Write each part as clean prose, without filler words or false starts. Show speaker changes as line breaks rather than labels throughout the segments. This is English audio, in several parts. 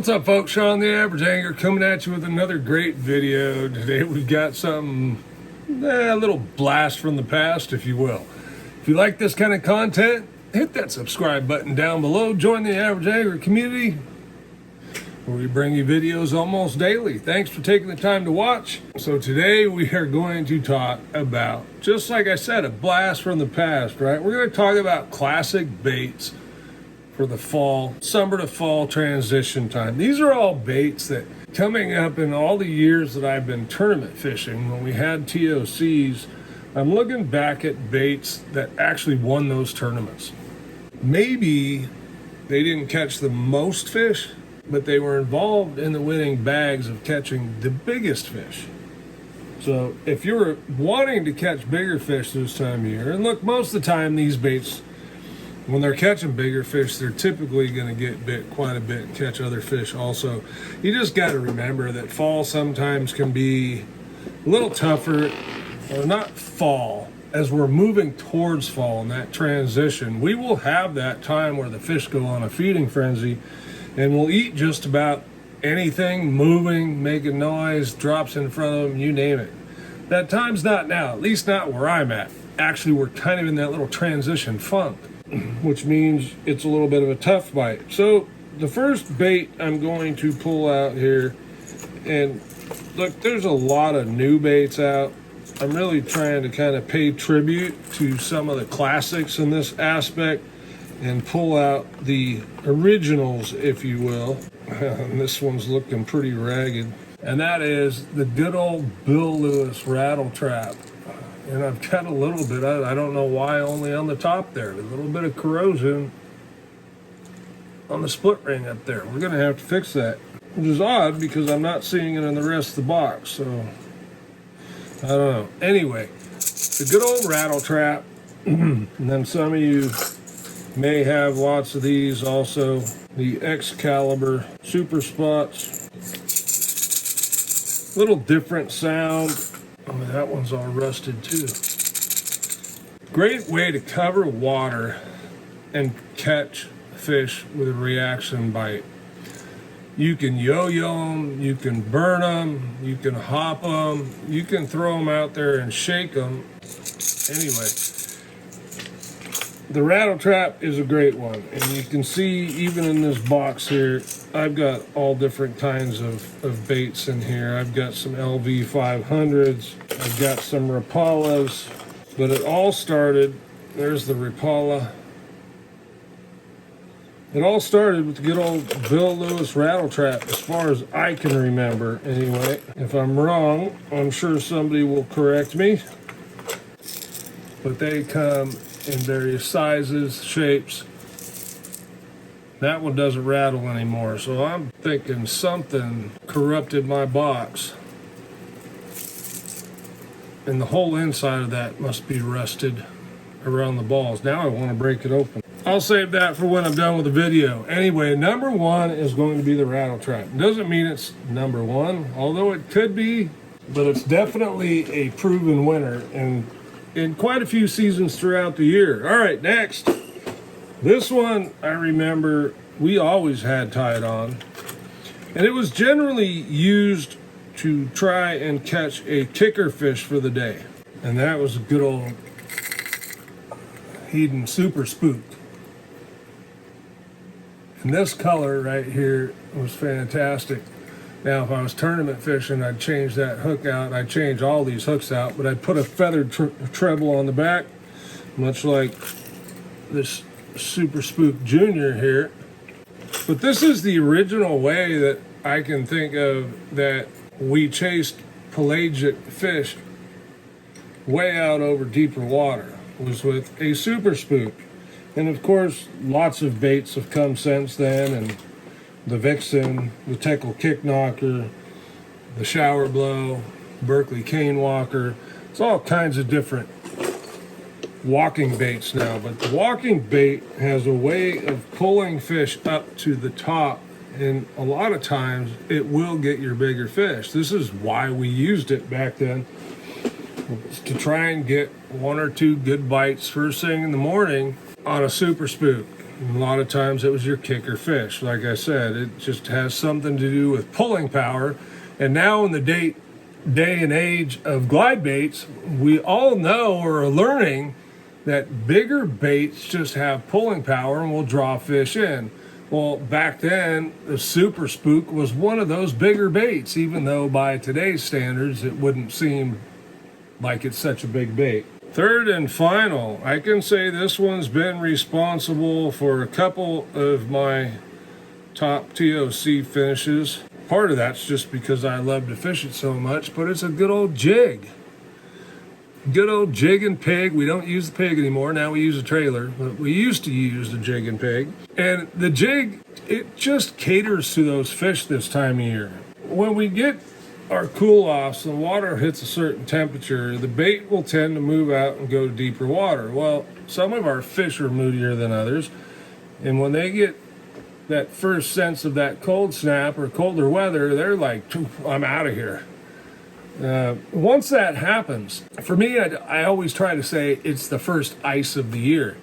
What's up, folks? Sean the Average Angler coming at you with another great video. Today we've got something, a little blast from the past, if you will. If you like this kind of content, hit that subscribe button down below. Join the Average Angler community where we bring you videos almost daily. Thanks for taking the time to watch. So today we are going to talk about, just like I said, a blast from the past, right? We're going to talk about classic baits for the fall, summer to fall transition time. These are all baits that coming up in all the years that I've been tournament fishing, when we had TOCs, I'm looking back at baits that actually won those tournaments. Maybe they didn't catch the most fish, but they were involved in the winning bags of catching the biggest fish. So if you're wanting to catch bigger fish this time of year, and look, most of the time these baits, when they're catching bigger fish, they're typically going to get bit quite a bit and catch other fish also. You just got to remember that fall sometimes can be a little tougher, or not fall, as we're moving towards fall in that transition. We will have that time where the fish go on a feeding frenzy and will eat just about anything moving, making noise, drops in front of them, you name it. That time's not now, at least not where I'm at. Actually, we're kind of in that little transition funk, which means it's a little bit of a tough bite. So the first bait I'm going to pull out here, and look, there's a lot of new baits out. I'm really trying to kind of pay tribute to some of the classics in this aspect and pull out the originals, if you will. And this one's looking pretty ragged. And that is the good old Bill Lewis rattle trap. And I've got a little bit, I don't know why, only on the top there. A little bit of corrosion on the split ring up there. We're going to have to fix that, which is odd because I'm not seeing it in the rest of the box. So, I don't know. Anyway, the good old rattle trap. And then some of you may have lots of these also. The Excalibur Super Spots. Little different sound. Oh, that one's all rusted too. Great way to cover water and catch fish with a reaction bite. You can yo-yo them, you can burn them, you can hop them, you can throw them out there and shake them. Anyway, the rattle trap is a great one. And you can see even in this box here, I've got all different kinds of baits in here. I've got some LV 500s. I've got some Rapalas. But it all started, there's the Rapala. It all started with the good old Bill Lewis rattle trap, as far as I can remember anyway. If I'm wrong, I'm sure somebody will correct me. But they come in various sizes, shapes. That one doesn't rattle anymore, so I'm thinking something corrupted my box. And the whole inside of that must be rusted around the balls. Now I want to break it open. I'll save that for when I'm done with the video. Anyway, number one is going to be the rattle trap. Doesn't mean it's number one, although it could be, but it's definitely a proven winner and in quite a few seasons throughout the year. All right, next. This one, I remember we always had tied on, and it was generally used to try and catch a kicker fish for the day. And that was a good old Hedon Super Spook. And this color right here was fantastic. Now, if I was tournament fishing, I'd change that hook out. I'd change all these hooks out, but I'd put a feathered treble on the back, much like this Super Spook Junior here. But this is the original way that I can think of that we chased pelagic fish way out over deeper water, was with a Super Spook. And of course, lots of baits have come since then, and the Vixen, the Tickle Kick Knocker, the Shower Blow, Berkeley Cane Walker. It's all kinds of different walking baits now, but the walking bait has a way of pulling fish up to the top, and a lot of times it will get your bigger fish. This is why we used it back then, to try and get one or two good bites first thing in the morning on a Super Spook. And a lot of times it was your kicker fish. Like I said, it just has something to do with pulling power. And now in the day and age of glide baits, we all know or are learning that bigger baits just have pulling power and will draw fish in. Well, back then, the super spook was one of those bigger baits, even though by today's standards, it wouldn't seem like it's such a big bait. Third and final, I can say this one's been responsible for a couple of my top TOC finishes. Part of that's just because I love to fish it so much, but it's a good old jig. Good old jig and pig. We don't use the pig anymore. Now we use a trailer, but we used to use the jig and pig. And the jig, it just caters to those fish this time of year. When we get our cool-offs, the water hits a certain temperature, the bait will tend to move out and go to deeper water. Well, some of our fish are moodier than others, and when they get that first sense of that cold snap or colder weather, they're like, I'm out of here. Once that happens, for me, I always try to say it's the first ice of the year.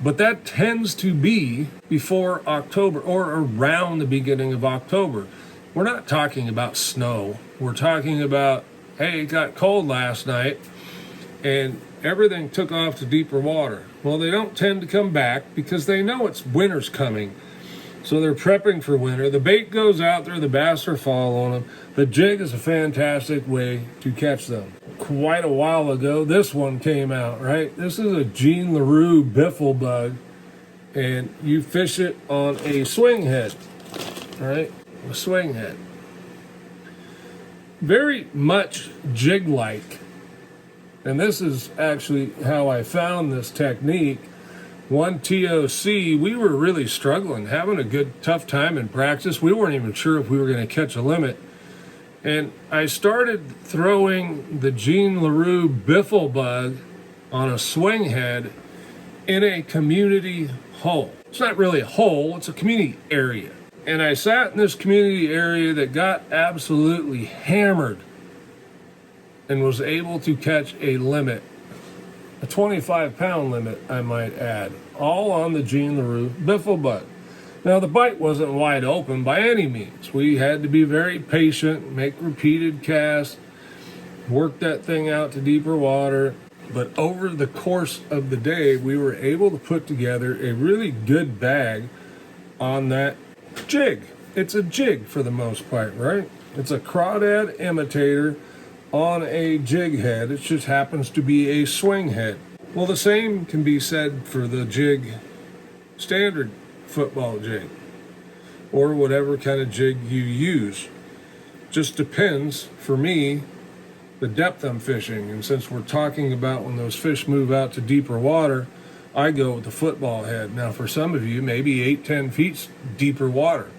But that tends to be before October or around the beginning of October. We're not talking about snow. We're talking about, hey, it got cold last night and everything took off to deeper water. Well, they don't tend to come back because they know it's winter's coming. So they're prepping for winter. The bait goes out there, the bass are following them. The jig is a fantastic way to catch them. Quite a while ago, this one came out, right? This is a Jean LaRue biffle bug, and you fish it on a swing head, right? A swing head. Very much jig-like. And this is actually how I found this technique. One TOC, we were really struggling, having a good, tough time in practice. We weren't even sure if we were going to catch a limit. And I started throwing the Jean LaRue biffle bug on a swing head in a community hole. It's not really a hole, it's a community area. And I sat in this community area that got absolutely hammered and was able to catch a limit. A 25-pound limit, I might add, all on the Jean LaRue biffle bug. Now, the bite wasn't wide open by any means. We had to be very patient, make repeated casts, work that thing out to deeper water. But over the course of the day, we were able to put together a really good bag on that jig. It's a jig for the most part, right? It's a crawdad imitator on a jig head. It just happens to be a swing head. Well, the same can be said for the jig, standard football jig, or whatever kind of jig you use. Just depends, for me, the depth I'm fishing. And since we're talking about when those fish move out to deeper water, I go with the football head. Now, for some of you, maybe 8-10 feet deeper water.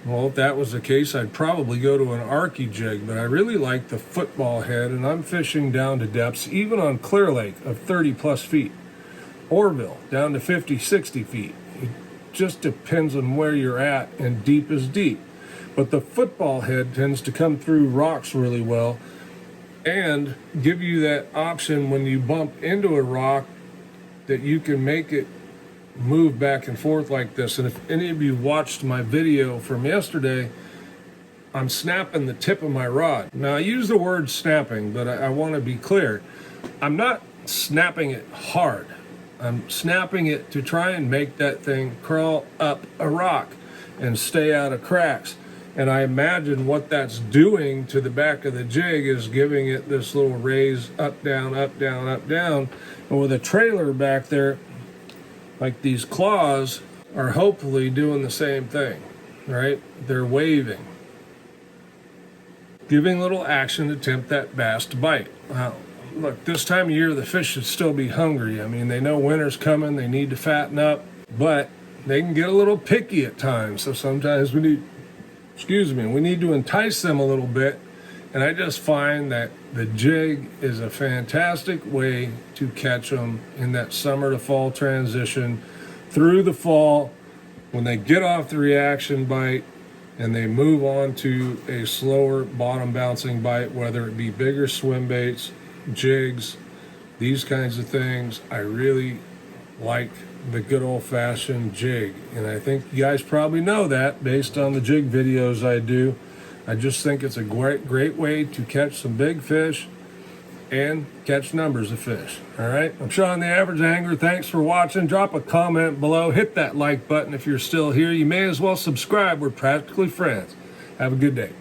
Well, if that was the case, I'd probably go to an Arky jig, but I really like the football head, and I'm fishing down to depths, even on Clear Lake, of 30 plus feet. Orville, down to 50, 60 feet. It just depends on where you're at, and deep is deep. But the football head tends to come through rocks really well and give you that option when you bump into a rock that you can make it move back and forth like this. And if any of you watched my video from yesterday, I'm snapping the tip of my rod. Now, I use the word snapping, but I want to be clear. I'm not snapping it hard. I'm snapping it to try and make that thing crawl up a rock and stay out of cracks. And I imagine what that's doing to the back of the jig is giving it this little raise up, down, up, down, up, down. And with a trailer back there, like these claws are hopefully doing the same thing, right? They're waving, giving little action to tempt that bass to bite. Wow. Look, this time of year, the fish should still be hungry. I mean, they know winter's coming, they need to fatten up, but they can get a little picky at times. So sometimes we need to entice them a little bit. And I just find that the jig is a fantastic way to catch them in that summer to fall transition through the fall when they get off the reaction bite and they move on to a slower bottom bouncing bite, whether it be bigger swim baits, jigs, these kinds of things. I really like the good old-fashioned jig. And I think you guys probably know that based on the jig videos I do. I just think it's a great way to catch some big fish and catch numbers of fish. All right, I'm Sean the Average Angler. Thanks for watching. Drop a comment below. Hit that like button if you're still here. You may as well subscribe. We're practically friends. Have a good day.